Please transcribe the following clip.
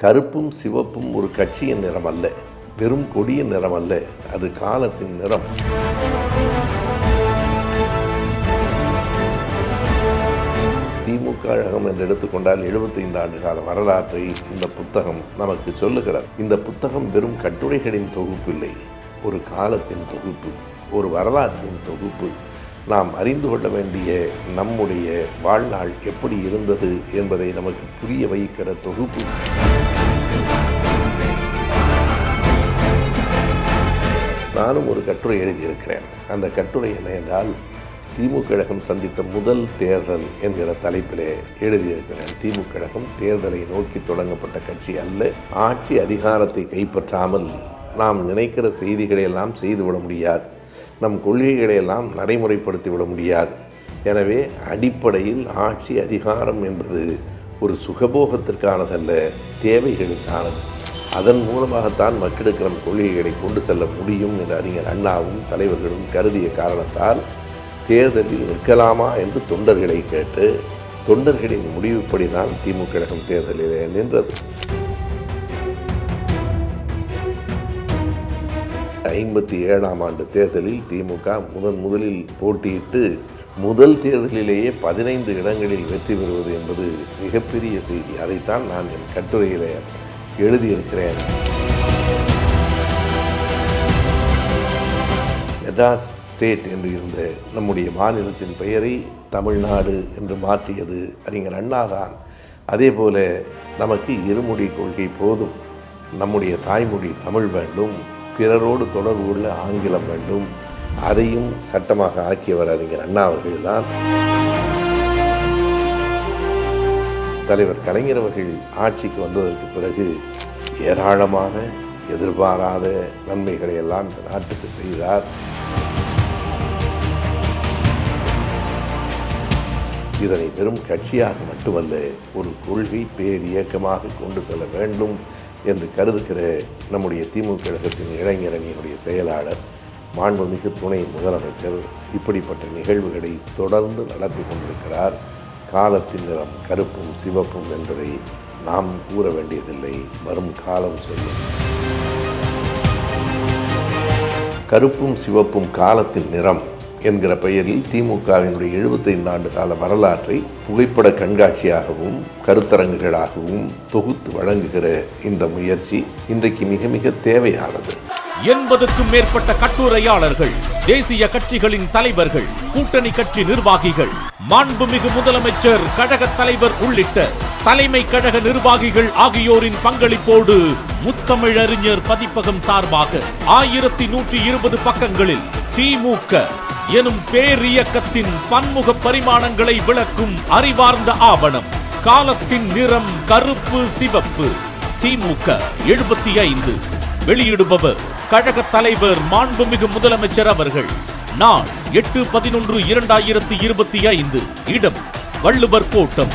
கருப்பும் சிவப்பும் ஒரு கட்சியின் நிறம் அல்ல, வெறும் கொடியின் நிறம் அல்ல, அது காலத்தின் நிறம். திமுக கழகம் என்று எடுத்துக்கொண்டால் 75 ஆண்டு கால வரலாற்றை இந்த புத்தகம் நமக்கு சொல்லுகிறது. இந்த புத்தகம் வெறும் கட்டுரைகளின் தொகுப்பு இல்லை, ஒரு காலத்தின் தொகுப்பு, ஒரு வரலாற்றின் தொகுப்பு. நாம் அறிந்து கொள்ள வேண்டிய நம்முடைய வாழ்நாள் எப்படி இருந்தது என்பதை நமக்கு புரிய வைக்கிற தொகுப்பு. நானும் ஒரு கட்டுரை எழுதியிருக்கிறேன். அந்த கட்டுரை என்ன என்றால், திமுக கழகம் சந்தித்த முதல் தேர்தல் என்கிற தலைப்பிலே எழுதியிருக்கிறேன். திமுக கழகம் தேர்தலை நோக்கி தொடங்கப்பட்ட கட்சி அல்ல. ஆட்சி அதிகாரத்தை கைப்பற்றாமல் நாம் நினைக்கிற செய்திகளை எல்லாம் செய்துவிட முடியாது, நம் கொள்கைகளை எல்லாம் நடைமுறைப்படுத்திவிட முடியாது. எனவே அடிப்படையில் ஆட்சி அதிகாரம் என்பது ஒரு சுகபோகத்திற்கானதல்ல, தேவைகளுக்கானது. அதன் மூலமாகத்தான் மக்களுக்கு நம் கொள்கைகளை கொண்டு செல்ல முடியும் என்று அறிஞர் அண்ணாவும் தலைவர்களும் கருதிய காரணத்தால் தேர்தலில் நிற்கலாமா என்று தொண்டர்களை கேட்டு தொண்டர்களின் முடிவுப்படி தான் திமுக கழகம் தேர்தலில் நின்றது. 57ஆம் ஆண்டு தேர்தலில் திமுக முதலில் போட்டியிட்டு முதல் தேர்தலிலேயே 15 இடங்களில் வெற்றி பெறுவது என்பது மிகப்பெரிய செய்தி. அதைத்தான் நான் என் கட்டுரையில் எழுதியிருக்கிறேன். மெட்ராஸ் ஸ்டேட் என்று இருந்த நம்முடைய மாநிலத்தின் பெயரை தமிழ்நாடு என்று மாற்றியது அறிஞர் அண்ணாதான். அதே போல நமக்கு இருமொழி கொள்கை போதும், நம்முடைய தாய்மொழி தமிழ் வேண்டும், பிறரோடு தொடர்பு உள்ள ஆங்கிலம் வேண்டும், அதையும் சட்டமாக ஆக்கியவர் அறிஞர் அண்ணா அவர்கள்தான். தலைவர் கலைஞர் அவர்கள் ஆட்சிக்கு வந்ததற்கு பிறகு ஏராளமான எதிர்பாராத நன்மைகளை எல்லாம் இந்த நாட்டுக்கு செய்தார். இதனை வெறும் கட்சியாக மட்டுமல்ல, ஒரு கொள்கை பேரியக்கமாக கொண்டு செல்ல வேண்டும் என்று கருதுகிற நம்முடைய திமுக கழகத்தின் இளைஞரணியினுடைய செயலாளர், மாண்புமிகு துணை முதலமைச்சர் இப்படிப்பட்ட நிகழ்வுகளை தொடர்ந்து நடத்தி கொண்டிருக்கிறார். காலத்தின் நிறம் கருப்பும் சிவப்பும் என்பதை நாம் கூற வேண்டியதில்லை, வரும் காலம் சொல்லும். கருப்பும் சிவப்பும் காலத்தின் நிறம் என்கிற பெயரில் திமுகவினுடைய 75 ஆண்டு கால வரலாற்றை புகைப்பட கண்காட்சியாகவும் கருத்தரங்குகளாகவும் தொகுத்து வழங்குகிற இந்த முயற்சி இன்றைக்கு மிக மிக தேவையானது. 80க்கும் மேற்பட்ட கட்டுரையாளர்கள், தேசிய கட்சிகளின் தலைவர்கள், கூட்டணி கட்சி நிர்வாகிகள், மாண்புமிகு முதலமைச்சர், கழக தலைவர் உள்ளிட்ட தலைமை கழக நிர்வாகிகள் ஆகியோரின் பங்களிப்போடு முத்தமிழறிஞர் பதிப்பகம் சார்பாக 1120 பக்கங்களில் திமுக எனும் பேரியக்கத்தின் பன்முக பரிமாணங்களை விளக்கும் அறிவார்ந்த ஆவணம் காலத்தின் நிறம் கருப்பு சிவப்பு, திமுக 75. வெளியிடுபவர் கழக தலைவர் மாண்புமிகு முதலமைச்சர் அவர்கள். நாள் 8/11/2025. இடம் வள்ளுவர் கோட்டம்.